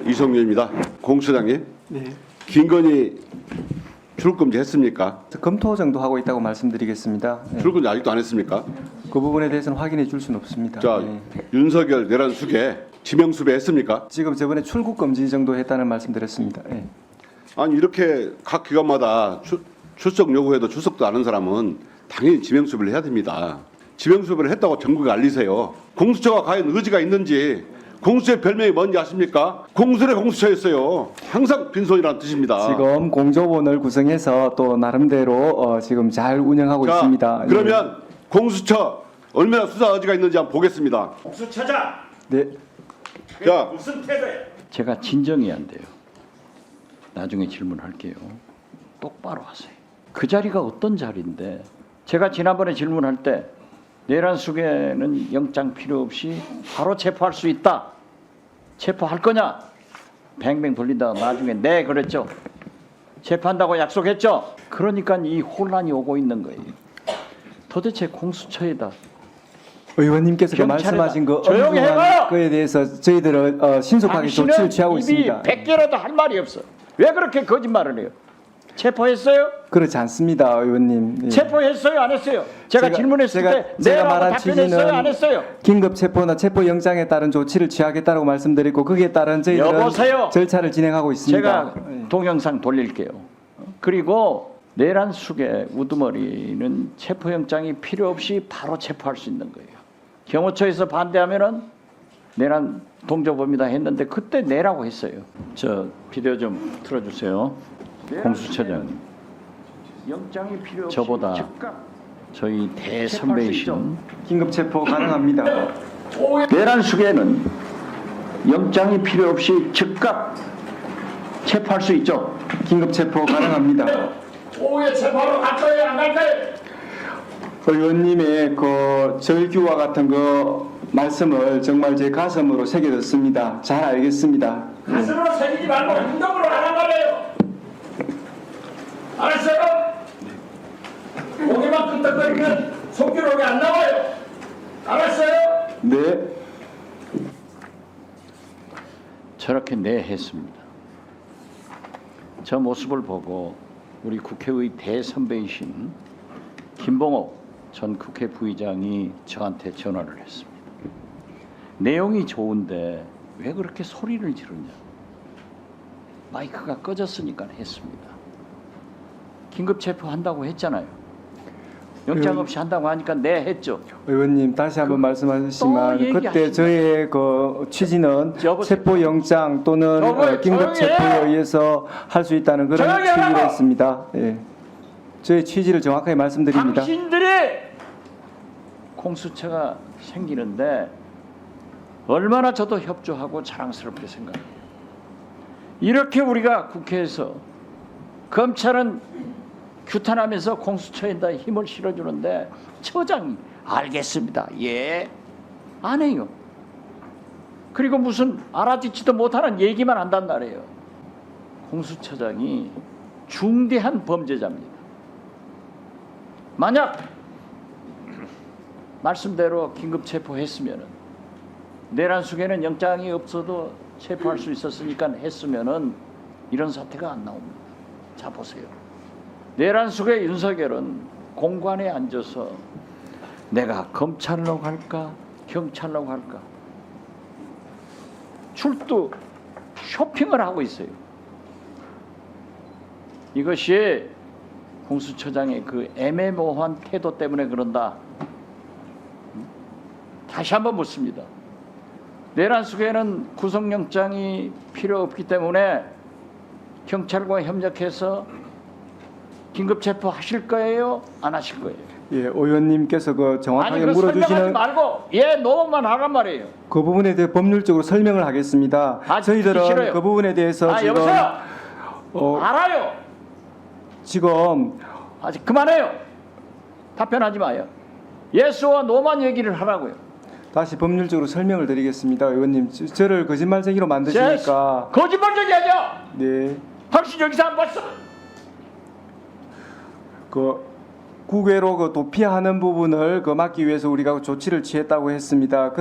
이성윤입니다. 공수장님, 네. 김건희 출금지 했습니까? 검토 정도 하고 있다고 말씀드리겠습니다. 네. 출금지 아직도 안 했습니까? 그 부분에 대해서는 확인해 줄 수는 없습니다. 자, 네. 윤석열 내란 수계 지명수배 했습니까? 지금 저번에 출국 금지 정도 했다는 말씀드렸습니다. 네. 아니 이렇게 각 기관마다 출석 요구해도 출석도 안 한 사람은 당연히 지명수배를 해야 됩니다. 지명수배를 했다고 전국에 알리세요. 공수처가 과연 의지가 있는지. 공수처의 별명이 뭔지 아십니까? 공수의 공수처였어요. 항상 빈손이라는 뜻입니다. 지금 공조원을 구성해서 또 나름대로 지금 잘 운영하고 자, 있습니다. 그러면 공수처 얼마나 수사 의지가 있는지 한번 보겠습니다. 공수처장 네. 자, 무슨 태도예요? 제가 진정이 안 돼요. 나중에 질문할게요. 똑바로 하세요. 그 자리가 어떤 자리인데 제가 지난번에 질문할 때 내란 수계는 영장 필요 없이 바로 체포할 수 있다. 체포할 거냐? 뱅뱅 돌린다가 나중에 네 그랬죠. 체포한다고 약속했죠. 그러니까 이 혼란이 오고 있는 거예요. 도대체 공수처에다 의원님께서 그 경찰에다 말씀하신 그 조용히 해봐요! 엄중한 거에 대해서 저희들은 신속하게 조치를 취하고 있습니다. 입이 100개라도 할 말이 없어. 왜 그렇게 거짓말을 해요? 체포했어요? 그렇지 않습니다, 의원님. 예. 체포했어요? 안 했어요? 제가 질문했을 때 제가 네라고 말한 답변했어요? 안 했어요? 긴급 체포나 체포 영장에 따른 조치를 취하겠다고 말씀드리고 거기에 따른 저희들은 여보세요? 절차를 진행하고 있습니다. 제가 예. 동영상 돌릴게요. 그리고 내란 수계 우두머리는 체포영장이 필요 없이 바로 체포할 수 있는 거예요. 경호처에서 반대하면은 내란 동조범이다 했는데 그때 내라고 했어요. 저 비디오 좀 틀어주세요. 공수처장 영장이 필요 없이 저보다 저희 대선배이신 긴급 체포 가능합니다. 내란 수계는 영장이 필요 없이 즉각 체포할 수 있죠. 긴급 체포 가능합니다. 오후에 체포하러 갈 거예요? 안 갈 거예요? 의원님의 그 절규와 같은 그 말씀을 정말 제 가슴으로 새겨듣습니다. 잘 알겠습니다. 가슴으로 새기지 말고 행동으로 하란 말이에요. 알았어요? 고개만 끄덕거리면 속기록이 안 나와요. 알았어요? 네. 저렇게 내했습니다. 저 모습을 보고 우리 국회의 대선배이신 김봉옥 전 국회 부의장이 저한테 전화를 했습니다. 내용이 좋은데 왜 그렇게 소리를 지르냐. 마이크가 꺼졌으니까 했습니다. 긴급 체포한다고 했잖아요. 영장 없이 한다고 하니까 네 했죠. 의원님 다시 한번 말씀하시지만 또 그때 얘기하시죠. 저의 그 취지는 여보세요. 체포 영장 또는 여보세요. 긴급 조용히 체포에 해요. 의해서 할 수 있다는 그런 조용히 취지로 하라고. 했습니다. 예. 저의 취지를 정확하게 말씀드립니다. 당신들이 공수처가 생기는데 얼마나 저도 협조하고 자랑스럽게 생각해요. 이렇게 우리가 국회에서 검찰은 규탄하면서 공수처에다 힘을 실어주는데 처장이 알겠습니다. 예. 안 해요. 그리고 무슨 알아듣지도 못하는 얘기만 한단 말이에요. 공수처장이 중대한 범죄자입니다. 만약 말씀대로 긴급 체포했으면은 내란 수계는 영장이 없어도 체포할 수 있었으니까 했으면은 이런 사태가 안 나옵니다. 자 보세요. 내란 수계 윤석열은 공관에 앉아서 내가 검찰로 갈까 경찰로 갈까 출두 쇼핑을 하고 있어요. 이것이 공수처장의 그 애매모호한 태도 때문에 그런다. 다시 한번 묻습니다. 내란 수계는 구속영장이 필요 없기 때문에 경찰과 협력해서 긴급 체포하실 거예요? 안 하실 거예요? 예, 의원님께서 그 정확하게 아니 그 설명하지 물어주시는 말고 예 노만 하란 말이에요. 그 부분에 대해 법률적으로 설명을 하겠습니다. 아, 저희들은 싫어요. 그 부분에 대해서 지금 여보세요. 어, 알아요. 지금 아직 그만해요. 답변하지 마요. 예스와 노만 얘기를 하라고요. 다시 법률적으로 설명을 드리겠습니다. 의원님, 저를 거짓말쟁이로 만드시니까 거짓말쟁이 하죠. 네, 당신 여기서 안 봤어? 그 국외로 그 도피하는 부분을 그 막기 위해서 우리가 조치를 취했다고 했습니다.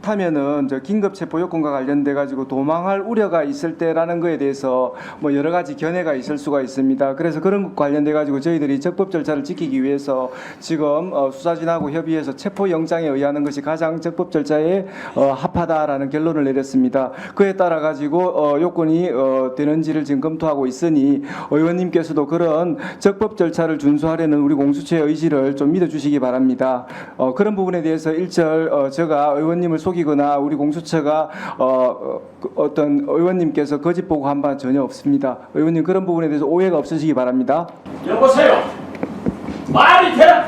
그렇다면은 저 긴급 체포 요건과 관련돼 가지고 도망할 우려가 있을 때라는 거에 대해서 뭐 여러 가지 견해가 있을 수가 있습니다. 그래서 그런 것 관련돼 가지고 저희들이 적법 절차를 지키기 위해서 지금 수사진하고 협의해서 체포 영장에 의하는 것이 가장 적법 절차에 합하다라는 결론을 내렸습니다. 그에 따라 가지고 요건이 되는지를 지금 검토하고 있으니 의원님께서도 그런 적법 절차를 준수하려는 우리 공수처의 의지를 좀 믿어주시기 바랍니다. 그런 부분에 대해서 일절 제가 의원님을 속이거나 우리 공수처가 어떤 의원님께서 거짓 보고한 바 전혀 없습니다. 의원님 그런 부분에 대해서 오해가 없으시기 바랍니다. 여보세요. 말이 돼?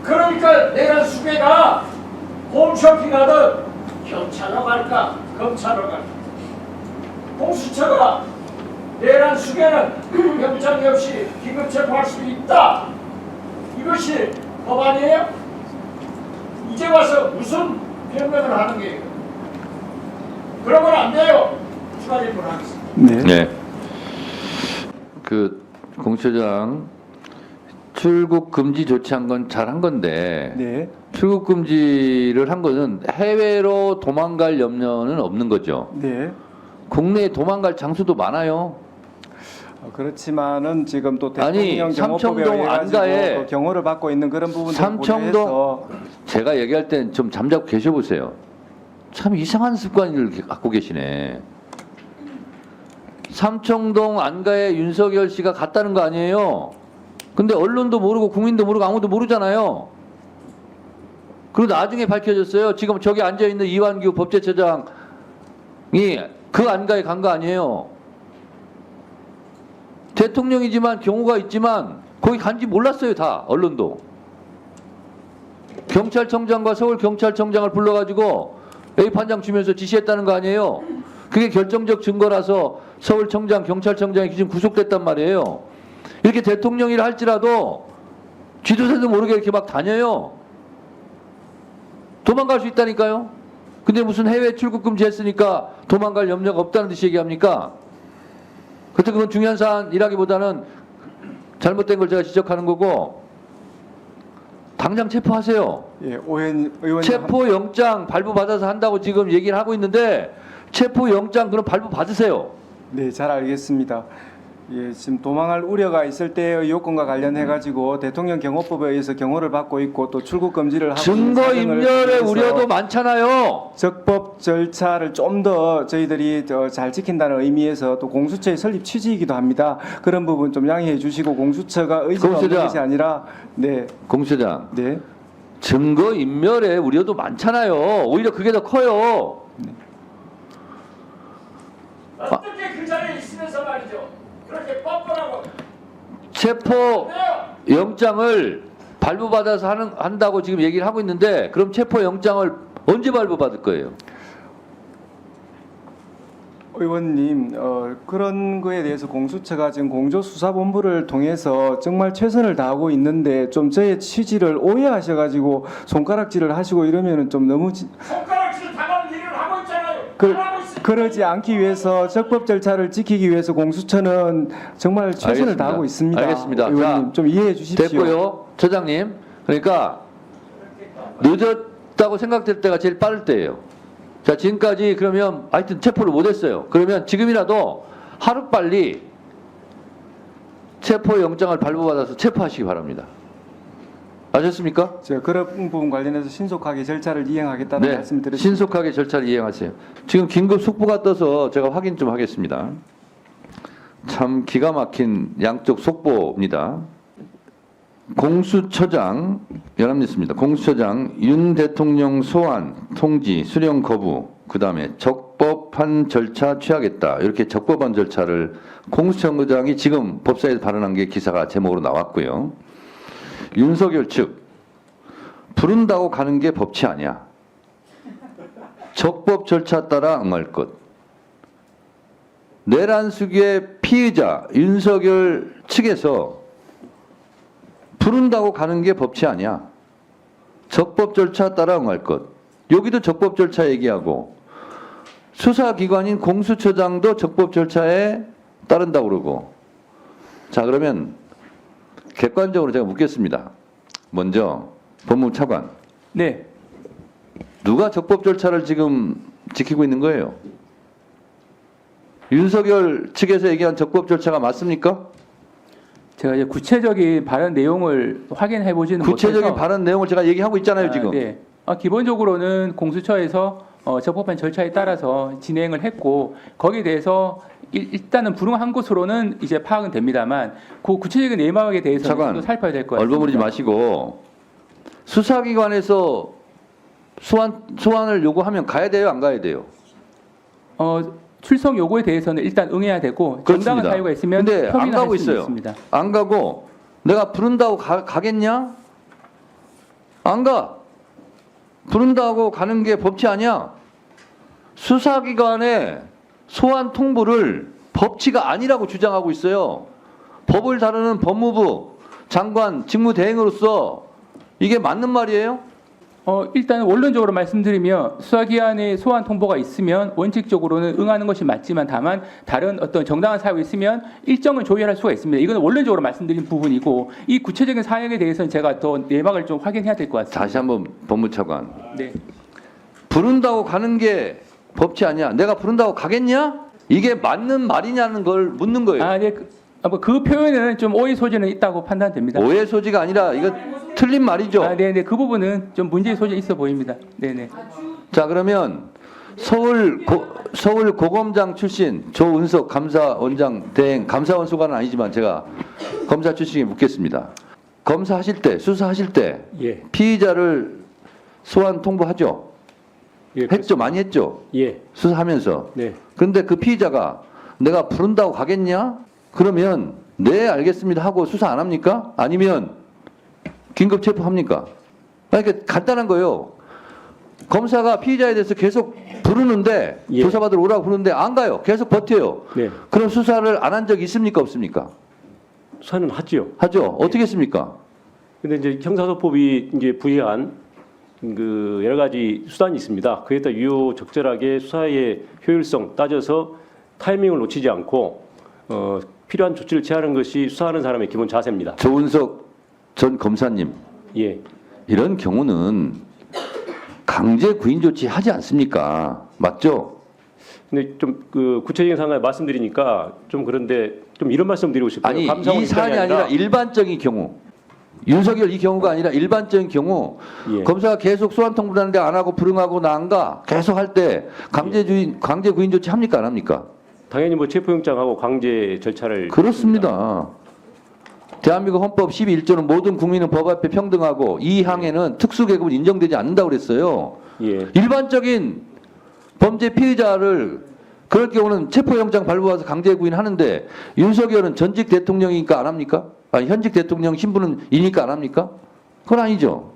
그러니까 내란 수배가 홈쇼핑하듯 경찰로 갈까 검찰로 갈까. 공수처가 내란 수배는 영장이 없이 긴급 체포할 수 있다. 이것이 법안이에요? 이제 와서 무슨 변명을 하는 게요? 그러면 안 돼요. 추가 질문하겠습니다. 네. 네. 그 공처장 출국 금지 조치한 건 잘한 건데 네. 출국 금지를 한 거는 해외로 도망갈 염려는 없는 거죠. 네. 국내에 도망갈 장소도 많아요. 그렇지만은 지금 또 아니, 대통령 경호법에 삼청동 의해 가지고 안가에 경호를 받고 있는 그런 부분들 삼청동 고려해서 제가 얘기할 땐 좀 잠자고 계셔보세요. 참 이상한 습관을 갖고 계시네. 삼청동 안가에 윤석열 씨가 갔다는 거 아니에요. 근데 언론도 모르고 국민도 모르고 아무도 모르잖아요. 그리고 나중에 밝혀졌어요. 지금 저기 앉아있는 이완규 법제처장이 그 안가에 간 거 아니에요. 대통령이지만 경우가 있지만 거기 간지 몰랐어요. 다 언론도. 경찰청장과 서울경찰청장을 불러가지고 A판장 주면서 지시했다는 거 아니에요. 그게 결정적 증거라서 서울청장, 경찰청장이 지금 구속됐단 말이에요. 이렇게 대통령이라 할지라도 쥐도새도 모르게 이렇게 막 다녀요. 도망갈 수 있다니까요. 근데 무슨 해외 출국 금지했으니까 도망갈 염려가 없다는 듯이 얘기합니까? 그때 그건 중요한 사안이라기보다는 잘못된 걸 제가 지적하는 거고 당장 체포하세요. 예, 의원님 체포 영장 발부받아서 한다고 지금 얘기를 하고 있는데 체포 영장 그럼 발부 받으세요. 네, 잘 알겠습니다. 예, 지금 도망할 우려가 있을 때의 요건과 관련해 가지고 대통령 경호법에 의해서 경호를 받고 있고 또 출국 금지를 하고 있는 증거 사정을 인멸의 통해서 우려도 많잖아요. 적법 절차를 좀 더 저희들이 잘 지킨다는 의미에서 또 공수처의 설립 취지이기도 합니다. 그런 부분 좀 양해해 주시고 공수처가 의지가 없는 공수처장. 것이 아니라 네, 공수장 네. 증거 인멸의 우려도 많잖아요. 오히려 그게 더 커요. 어떻게 그 자리에 있으면서 말이죠. 그렇게 뻔뻔하고 체포 돼요. 영장을 발부받아서 한다고 지금 얘기를 하고 있는데 그럼 체포 영장을 언제 발부받을 거예요? 의원님, 그런 거에 대해서 공수처가 지금 공조수사본부를 통해서 정말 최선을 다하고 있는데 좀 저의 취지를 오해하셔가지고 손가락질을 하시고 이러면은 좀 너무 손가락질 당하는 일을 하고 있잖아요. 그, 안 하고 있으니까. 그러지 않기 위해서 적법 절차를 지키기 위해서 공수처는 정말 최선을 알겠습니다. 다하고 있습니다. 알겠습니다. 의원님 자, 좀 이해해 주십시오. 됐고요. 처장님. 그러니까 늦었다고 생각될 때가 제일 빠를 때예요. 자, 지금까지 그러면 하여튼 체포를 못했어요. 그러면 지금이라도 하루빨리 체포 영장을 발부받아서 체포하시기 바랍니다. 아셨습니까? 제가 그런 부분 관련해서 신속하게 절차를 이행하겠다는 네, 말씀을 드렸습니다. 신속하게 절차를 이행하세요. 지금 긴급 속보가 떠서 제가 확인 좀 하겠습니다. 참 기가 막힌 양쪽 속보입니다. 공수처장 연합뉴스입니다. 공수처장 윤 대통령 소환 통지 수령 거부 그다음에 적법한 절차 취하겠다 이렇게 적법한 절차를 공수처장이 지금 법사위에서 발언한 게 기사가 제목으로 나왔고요. 윤석열 측 부른다고 가는 게 법치 아니야. 적법 절차 따라 응할 것. 내란 수기의 피의자 윤석열 측에서 부른다고 가는 게 법치 아니야. 적법 절차 따라 응할 것. 여기도 적법 절차 얘기하고 수사기관인 공수처장도 적법 절차에 따른다고 그러고. 자, 그러면 객관적으로 제가 묻겠습니다. 먼저 법무부 차관. 네. 누가 적법 절차를 지금 지키고 있는 거예요? 윤석열 측에서 얘기한 적법 절차가 맞습니까? 제가 이제 구체적인 발언 내용을 확인해 보지는 구체적인 못해서 발언 내용을 제가 얘기하고 있잖아요, 지금. 네. 기본적으로는 공수처에서 적법한 절차에 따라서 진행을 했고 거기에 대해서 일단은 불응한 것으로는 이제 파악은 됩니다만 그 구체적인 내막에 대해서는 잠깐, 좀 살펴야 될 것 같습니다. 얼버무리지 마시고 수사기관에서 소환을 요구하면 가야 돼요, 안 가야 돼요? 출석 요구에 대해서는 일단 응해야 되고 그렇습니다. 정당한 사유가 있으면 근데 안 협의는 할 가고 수 있어요. 있습니다. 안 가고 내가 부른다고 가겠냐? 안 가. 부른다고 가는 게 법치 아니야? 수사기관의 소환 통보를 법치가 아니라고 주장하고 있어요. 법을 다루는 법무부 장관 직무대행으로서 이게 맞는 말이에요? 일단 원론적으로 말씀드리면 수사기관의 소환 통보가 있으면 원칙적으로는 응하는 것이 맞지만 다만 다른 어떤 정당한 사유가 있으면 일정을 조율할 수가 있습니다. 이건 원론적으로 말씀드린 부분이고 이 구체적인 사항에 대해서는 제가 더 내막을 좀 확인해야 될 것 같습니다. 다시 한번 법무차관. 네. 부른다고 가는 게 법치 아니야? 내가 부른다고 가겠냐? 이게 맞는 말이냐는 걸 묻는 거예요. 네. 그 표현에는 좀 오해 소지는 있다고 판단됩니다. 오해 소지가 아니라 이거 틀린 말이죠. 네네. 그 부분은 좀 문제의 소지 있어 보입니다. 네네. 자, 그러면 서울 고검장 출신 조은석 감사원장 대행 감사원 수관은 아니지만 제가 검사 출신에 묻겠습니다. 검사하실 때 수사하실 때 예, 피의자를 소환 통보하죠. 예, 했죠, 많이 했죠. 예, 수사하면서. 네, 그런데 그 피의자가 내가 부른다고 가겠냐? 그러면 네 알겠습니다 하고 수사 안 합니까? 아니면 긴급 체포합니까? 그러니까 간단한 거예요. 검사가 피의자에 대해서 계속 부르는데 예. 조사받으러 오라고 부르는데 안 가요. 계속 버텨요. 네. 그럼 수사를 안 한 적 있습니까? 없습니까? 수사는 하지요. 하죠. 어떻게 했습니까? 근데 이제 형사소법이 이제 부여한 그 여러 가지 수단이 있습니다. 그에 따라 유효적절하게 수사의 효율성 따져서 타이밍을 놓치지 않고 필요한 조치를 취하는 것이 수사하는 사람의 기본 자세입니다. 조은석 전 검사님, 예, 이런 경우는 강제 구인 조치 하지 않습니까? 맞죠? 근데 좀 그 구체적인 상황을 말씀드리니까 좀 그런데 좀 이런 말씀드리고 싶어요. 아니 감사원 이 사안이 입장이 아니라 일반적인 경우 윤석열 이 경우가 아니라 일반적인 경우 예. 검사가 계속 소환 통보를 하는데 안 하고 불응하고 나 안 가 계속 할 때 강제 구인 조치 합니까 안 합니까? 당연히 뭐 체포영장하고 강제 절차를 그렇습니다. 대한민국 헌법 12.1조는 모든 국민은 법 앞에 평등하고 이 항에는 특수계급은 인정되지 않는다고 그랬어요. 예. 일반적인 범죄 피의자를 그럴 경우는 체포영장 발부해서 강제 구인하는데 윤석열은 전직 대통령이니까 안 합니까? 아니 현직 대통령 신분이니까 안 합니까? 그건 아니죠.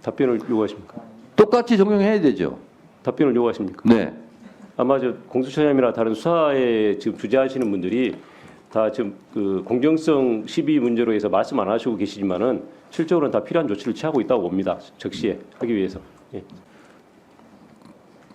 답변을 요구하십니까? 똑같이 적용해야 되죠. 답변을 요구하십니까? 네. 아마 저 공수처장이나 다른 수사에 지금 주재하시는 분들이 다 지금 그 공정성 시비 문제로 해서 말씀 안 하시고 계시지만은 실적으로는 다 필요한 조치를 취하고 있다고 봅니다. 적시에 하기 위해서. 예.